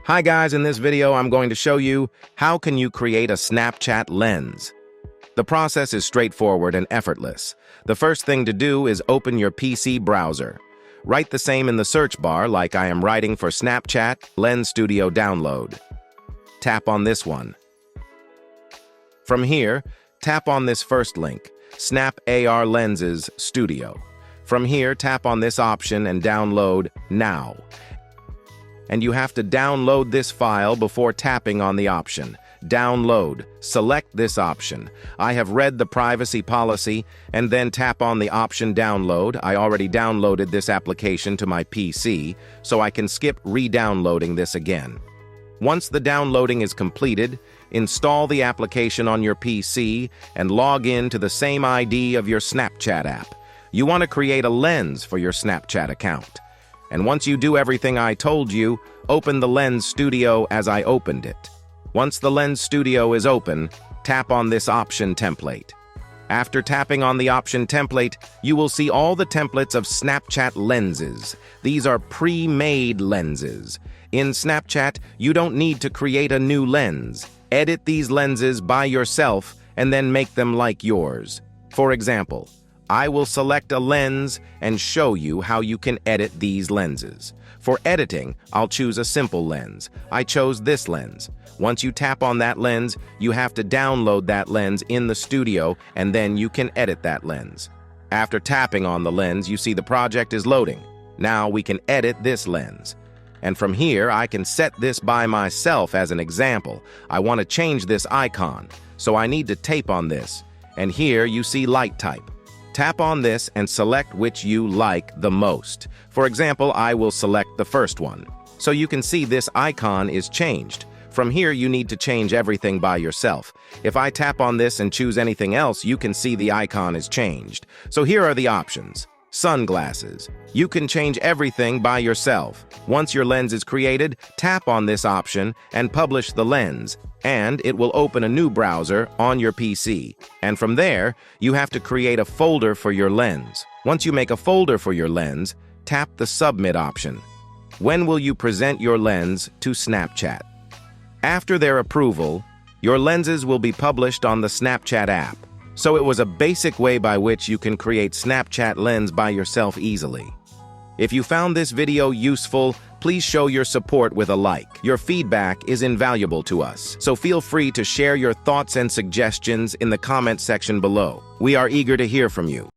Hi guys, in this video I'm going to show you how can you create a Snapchat lens. The process is straightforward and effortless. The first thing to do is open your PC browser. Write the same in the search bar like I am writing for Snapchat Lens Studio download. Tap on this one. From here, tap on this first link, Snap AR Lenses Studio. From here, tap on this option and download now. And you have to download this file before tapping on the option. Download. Select this option. I have read the privacy policy and then tap on the option download. I already downloaded this application to my PC, so I can skip re-downloading this again. Once the downloading is completed, install the application on your PC and log in to the same ID of your Snapchat app. You want to create a lens for your Snapchat account. And once you do everything I told you, open the Lens Studio as I opened it. Once the Lens Studio is open, tap on this option template. After tapping on the option template, you will see all the templates of Snapchat lenses. These are pre-made lenses. In Snapchat, you don't need to create a new lens. Edit these lenses by yourself and then make them like yours. For example, I will select a lens and show you how you can edit these lenses. For editing, I'll choose a simple lens. I chose this lens. Once you tap on that lens, you have to download that lens in the studio and then you can edit that lens. After tapping on the lens, you see the project is loading. Now we can edit this lens. And from here, I can set this by myself as an example. I want to change this icon, so I need to tape on this. And here you see light type. Tap on this and select which you like the most. For example, I will select the first one. So you can see this icon is changed. From here, you need to change everything by yourself. If I tap on this and choose anything else, you can see the icon is changed. So here are the options. Sunglasses. You can change everything by yourself. Once your lens is created, tap on this option and publish the lens, and it will open a new browser on your PC. And from there, you have to create a folder for your lens. Once you make a folder for your lens, tap the Submit option. When will you present your lens to Snapchat? After their approval, your lenses will be published on the Snapchat app. So it was a basic way by which you can create Snapchat lens by yourself easily. If you found this video useful, please show your support with a like. Your feedback is invaluable to us, so feel free to share your thoughts and suggestions in the comment section below. We are eager to hear from you.